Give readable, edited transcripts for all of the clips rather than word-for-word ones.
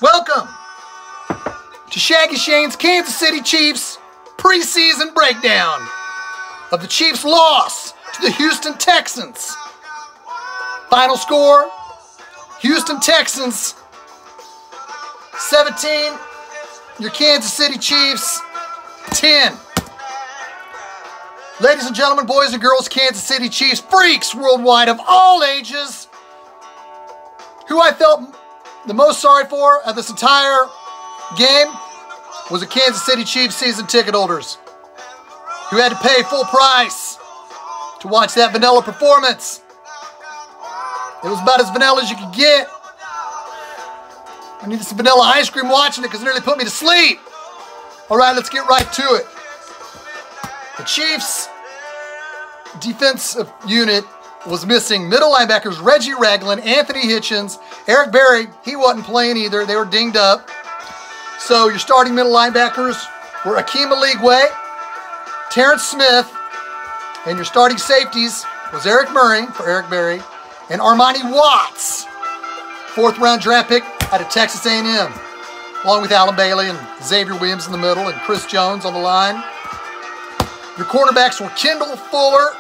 Welcome to Shaggy-Shane's Kansas City Chiefs preseason breakdown of the Chiefs' loss to the Houston Texans. Final score, Houston Texans 17, your Kansas City Chiefs 10. Ladies and gentlemen, boys and girls, Kansas City Chiefs freaks worldwide of all ages, who I felt the most sorry for at this entire game was the Kansas City Chiefs season ticket holders who had to pay full price to watch that vanilla performance. It was about as vanilla as you could get. I needed some vanilla ice cream watching it because it nearly put me to sleep. All right, let's get right to it. The Chiefs' defensive unit was missing middle linebackers Reggie Ragland, Anthony Hitchens, Eric Berry. He wasn't playing either. They were dinged up. So your starting middle linebackers were Akeem Aligwe, Terrence Smith, and your starting safeties was Eric Murray for Eric Berry and Armani Watts, 4th-round draft pick out of Texas A&M, along with Alan Bailey and Xavier Williams in the middle and Chris Jones on the line. Your cornerbacks were Kendall Fuller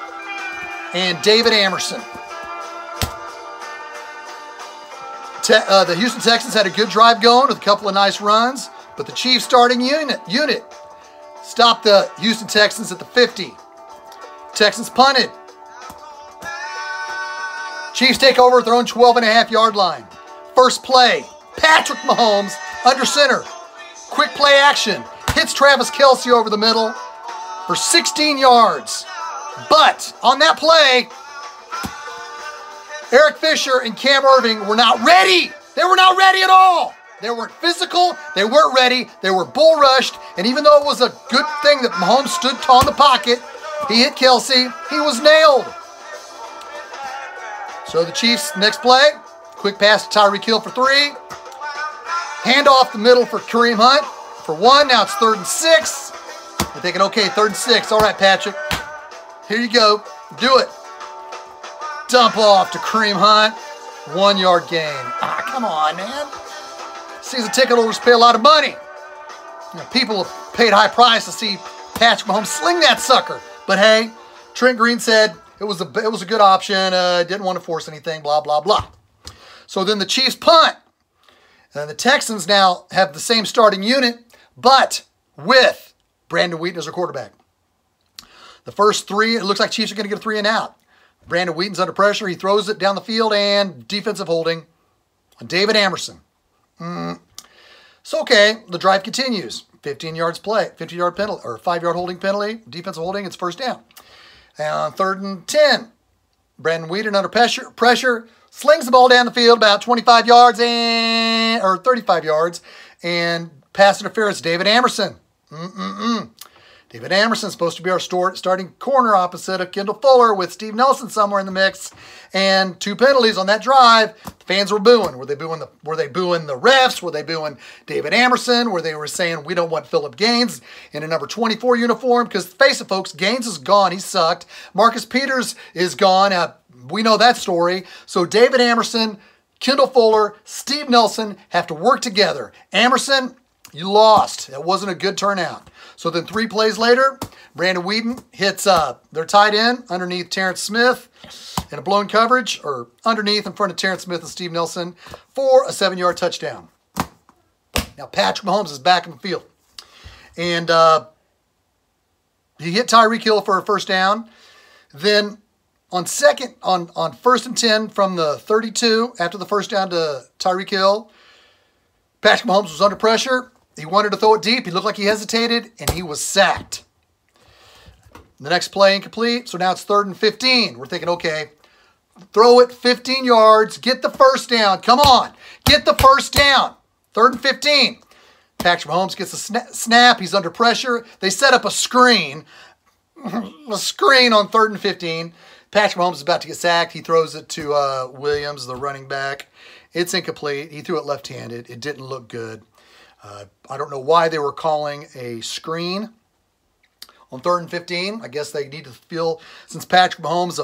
and David Amerson. The Houston Texans had a good drive going with a couple of nice runs, but the Chiefs starting unit stopped the Houston Texans at the 50. Texans punted. Chiefs take over at their own 12.5-yard line. First play, Patrick Mahomes under center. Quick play action. Hits Travis Kelce over the middle for 16 yards. But on that play, Eric Fisher and Cam Irving were not ready. They were not ready at all. They weren't physical. They weren't ready. They were bull rushed. And even though it was a good thing that Mahomes stood tall in the pocket, he hit Kelce. He was nailed. So the Chiefs, next play, quick pass to Tyreek Hill for 3. Hand off the middle for Kareem Hunt for 1. Now it's 3rd and 6. You're thinking, okay, 3rd and 6. All right, Patrick. Here you go. Do it. Dump off to Kareem Hunt. 1-yard gain. Ah, come on, man. Season ticket holders pay a lot of money. You know, people have paid high price to see Patrick Mahomes sling that sucker. But hey, Trent Green said it was a good option. Didn't want to force anything, blah, blah, blah. So then the Chiefs punt. And the Texans now have the same starting unit, but with Brandon Wheaton as their quarterback. The first 3, it looks like Chiefs are going to get a 3 and out. Brandon Wheaton's under pressure. He throws it down the field and defensive holding on David Amerson. So, okay, the drive continues. 15 yards play, 50-yard penalty, or 5-yard holding penalty, defensive holding, it's first down. And on 3rd and 10, Brandon Wheaton under pressure, slings the ball down the field about 25 yards or 35 yards, and pass interference, David Amerson. David Amerson is supposed to be our starting corner opposite of Kendall Fuller with Steve Nelson somewhere in the mix, and 2 penalties on that drive. The fans were booing. Were they booing the refs? Were they booing David Amerson? Were they saying we don't want Phillip Gaines in a number 24 uniform? Because face it, folks, Gaines is gone. He sucked. Marcus Peters is gone. We know that story. So David Amerson, Kendall Fuller, Steve Nelson have to work together. Amerson, you lost. That wasn't a good turnout. So then 3 plays later, Brandon Wheaton hits their tight end underneath Terrence Smith in a blown coverage, or underneath in front of Terrence Smith and Steve Nelson for a 7-yard touchdown. Now Patrick Mahomes is back in the field. And he hit Tyreek Hill for a first down. Then on 1st and 10 from the 32, after the first down to Tyreek Hill, Patrick Mahomes was under pressure. He wanted to throw it deep. He looked like he hesitated, and he was sacked. The next play incomplete, so now it's 3rd and 15. We're thinking, okay, throw it 15 yards, get the first down. Come on, get the first down. 3rd and 15. Patrick Mahomes gets a snap. He's under pressure. They set up a screen on 3rd and 15. Patrick Mahomes is about to get sacked. He throws it to Williams, the running back. It's incomplete. He threw it left-handed. It didn't look good. I don't know why they were calling a screen on 3rd and 15. I guess they need to feel, since Patrick Mahomes,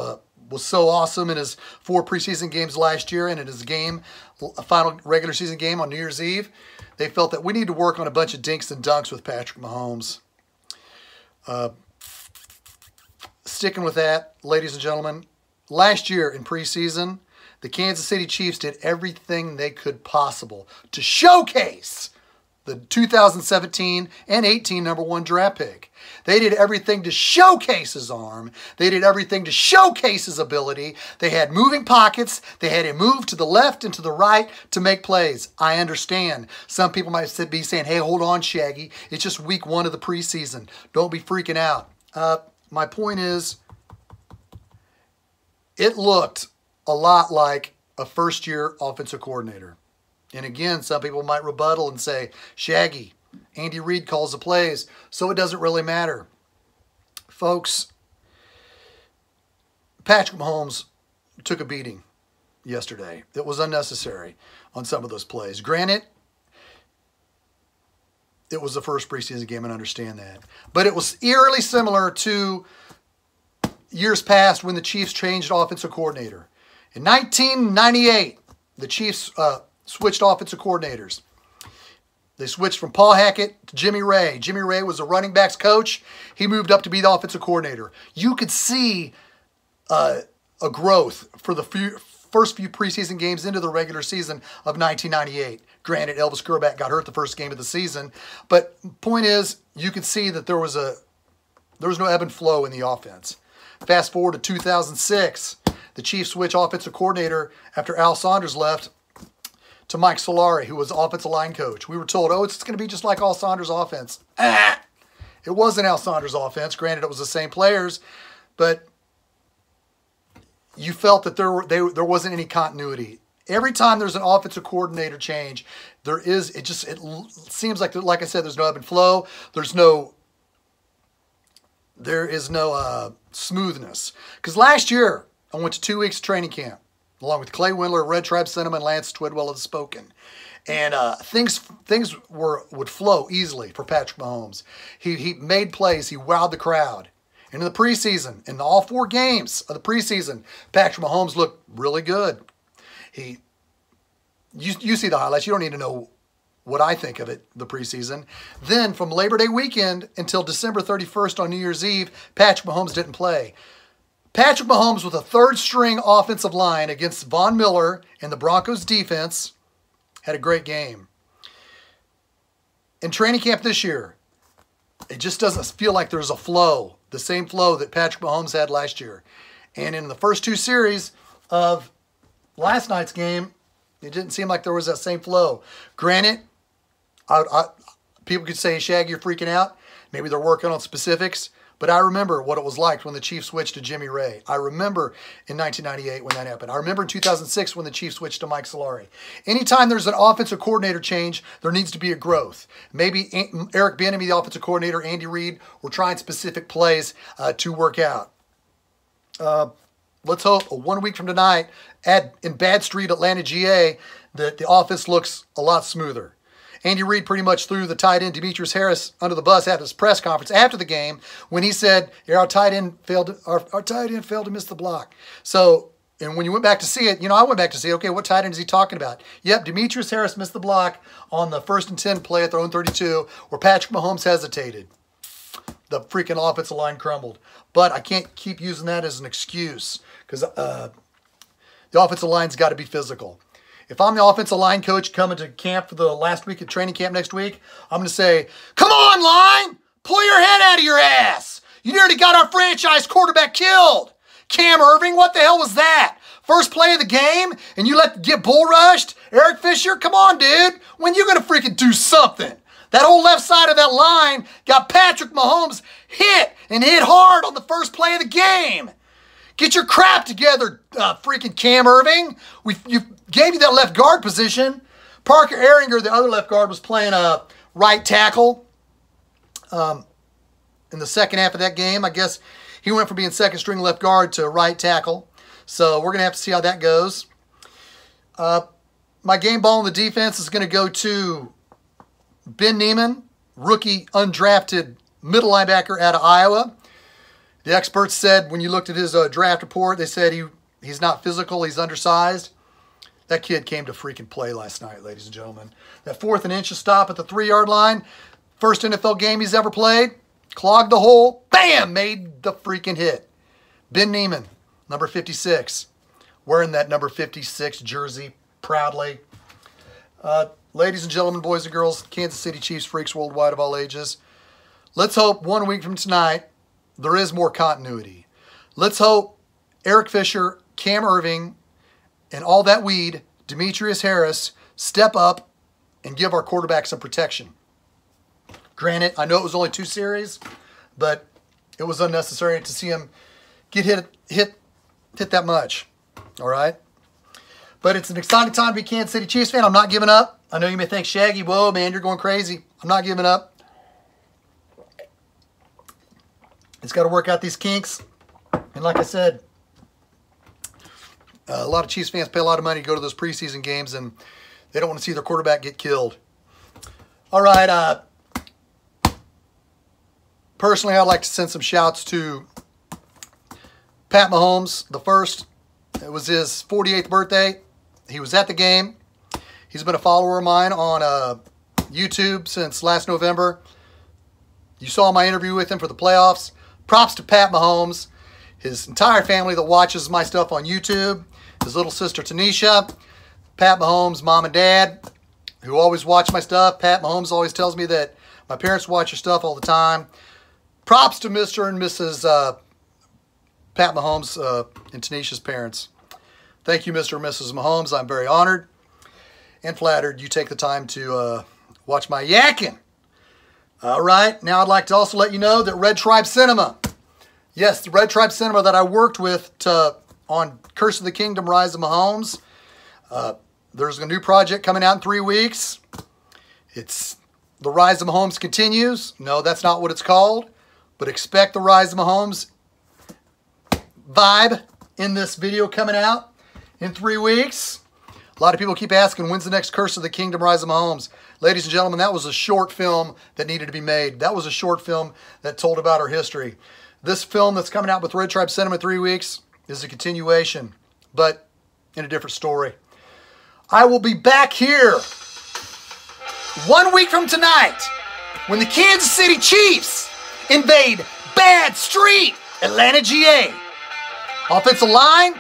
was so awesome in his 4 preseason games last year and in his a final regular season game on New Year's Eve, they felt that we need to work on a bunch of dinks and dunks with Patrick Mahomes. Sticking with that, ladies and gentlemen, last year in preseason, the Kansas City Chiefs did everything they could possible to showcase the 2017 and 18 #1 draft pick. They did everything to showcase his arm. They did everything to showcase his ability. They had moving pockets. They had him move to the left and to the right to make plays. I understand. Some people might be saying, hey, hold on, Shaggy. It's just week 1 of the preseason. Don't be freaking out. My point is, it looked a lot like a first-year offensive coordinator. And again, some people might rebuttal and say, Shaggy, Andy Reid calls the plays, so it doesn't really matter. Folks, Patrick Mahomes took a beating yesterday. It was unnecessary on some of those plays. Granted, it was the first preseason game, and I understand that. But it was eerily similar to years past when the Chiefs changed offensive coordinator. In 1998, the Chiefs switched offensive coordinators. They switched from Paul Hackett to Jimmy Ray. Jimmy Ray was a running backs coach. He moved up to be the offensive coordinator. You could see a growth for the first few preseason games into the regular season of 1998. Granted, Elvis Grbac got hurt the first game of the season, but point is, you could see that there was no ebb and flow in the offense. Fast forward to 2006, the Chiefs switch offensive coordinator after Al Saunders left to Mike Solari, who was offensive line coach. We were told, oh, it's going to be just like Al Saunders' offense. It wasn't Al Saunders' offense. Granted, it was the same players, but you felt that there wasn't any continuity. Every time there's an offensive coordinator change, it seems like I said, there's no ebb and flow. There is no smoothness. Because last year, I went to 2 weeks of training camp, along with Clay Windler, Red Tribe Cinnamon, Lance Twidwell of the Spoken. And things would flow easily for Patrick Mahomes. He made plays. He wowed the crowd. And in the preseason, in all 4 games of the preseason, Patrick Mahomes looked really good. You see the highlights. You don't need to know what I think of it, the preseason. Then from Labor Day weekend until December 31st on New Year's Eve, Patrick Mahomes didn't play. Patrick Mahomes with a 3rd-string offensive line against Von Miller and the Broncos defense had a great game. In training camp this year, it just doesn't feel like there's a flow, the same flow that Patrick Mahomes had last year. And in the first 2 series of last night's game, it didn't seem like there was that same flow. Granted, people could say, Shaggy, you're freaking out. Maybe they're working on specifics. But I remember what it was like when the Chiefs switched to Jimmy Ray. I remember in 1998 when that happened. I remember in 2006 when the Chiefs switched to Mike Solari. Anytime there's an offensive coordinator change, there needs to be a growth. Maybe Eric Bieniemy, the offensive coordinator, Andy Reid, were trying specific plays to work out. Let's hope 1 week from tonight in Bad Street, Atlanta, GA, that the offense looks a lot smoother. Andy Reid pretty much threw the tight end Demetrius Harris under the bus at his press conference after the game when he said, our tight end failed to miss the block. So, and when you went back to see it, I went back to see, okay, what tight end is he talking about? Yep, Demetrius Harris missed the block on the 1st and 10 play at their own 32 where Patrick Mahomes hesitated. The freaking offensive line crumbled. But I can't keep using that as an excuse because the offensive line's got to be physical. If I'm the offensive line coach coming to camp for the last week of training camp next week, I'm going to say, come on, line! Pull your head out of your ass! You nearly got our franchise quarterback killed! Cam Irving, what the hell was that? First play of the game, and you get bull rushed? Eric Fisher, come on, dude! When you going to freaking do something? That whole left side of that line got Patrick Mahomes hit hard on the first play of the game. Get your crap together, freaking Cam Irving. You gave you that left guard position. Parker Ehringer, the other left guard, was playing right tackle in the second half of that game. I guess he went from being second string left guard to right tackle. So we're going to have to see how that goes. My game ball in the defense is going to go to Ben Neiman, rookie undrafted middle linebacker out of Iowa. The experts said when you looked at his draft report, they said he's not physical, he's undersized. That kid came to freaking play last night, ladies and gentlemen. That 4th and inches stop at the 3-yard line, first NFL game he's ever played, clogged the hole, bam, made the freaking hit. Ben Neiman, number 56, wearing that number 56 jersey proudly. Ladies and gentlemen, boys and girls, Kansas City Chiefs freaks worldwide of all ages. Let's hope 1 week from tonight there is more continuity. Let's hope Eric Fisher, Cam Irving, and all that weed, Demetrius Harris, step up and give our quarterback some protection. Granted, I know it was only 2 series, but it was unnecessary to see him get hit that much. All right? But it's an exciting time to be a Kansas City Chiefs fan. I'm not giving up. I know you may think, Shaggy, whoa, man, you're going crazy. I'm not giving up. It's got to work out these kinks. And like I said, a lot of Chiefs fans pay a lot of money to go to those preseason games, and they don't want to see their quarterback get killed. All right. Personally, I'd like to send some shouts to Pat Mahomes, the first. It was his 48th birthday. He was at the game. He's been a follower of mine on YouTube since last November. You saw my interview with him for the playoffs. Props to Pat Mahomes, his entire family that watches my stuff on YouTube, his little sister Tanisha, Pat Mahomes' mom and dad, who always watch my stuff. Pat Mahomes always tells me that my parents watch your stuff all the time. Props to Mr. and Mrs. Pat Mahomes and Tanisha's parents. Thank you, Mr. and Mrs. Mahomes. I'm very honored and flattered you take the time to watch my yakking. All right, now I'd like to also let you know that Red Tribe Cinema, yes, the Red Tribe Cinema that I worked with on Curse of the Kingdom, Rise of Mahomes, there's a new project coming out in 3 weeks. It's The Rise of Mahomes Continues. No, that's not what it's called, but expect the Rise of Mahomes vibe in this video coming out in 3 weeks. A lot of people keep asking, when's the next Curse of the Kingdom, Rise of Mahomes? Ladies and gentlemen, that was a short film that needed to be made. That was a short film that told about our history. This film that's coming out with Red Tribe Cinema in 3 weeks is a continuation, but in a different story. I will be back here 1 week from tonight when the Kansas City Chiefs invade Bad Street, Atlanta, GA. Offensive line,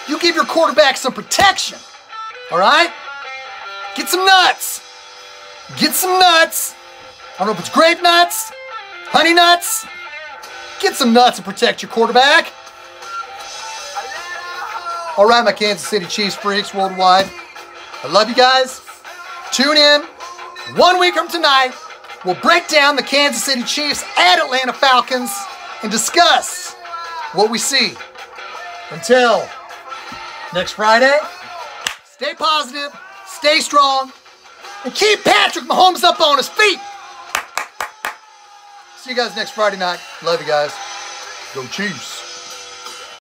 you give your quarterback some protection, all right? Get some nuts. Get some nuts. I don't know if it's grape nuts, honey nuts. Get some nuts and protect your quarterback. All right, my Kansas City Chiefs freaks worldwide. I love you guys. Tune in 1 week from tonight. We'll break down the Kansas City Chiefs at Atlanta Falcons and discuss what we see. Until next Friday, stay positive, stay strong, and keep Patrick Mahomes up on his feet. See you guys next Friday night. Love you guys. Go Chiefs.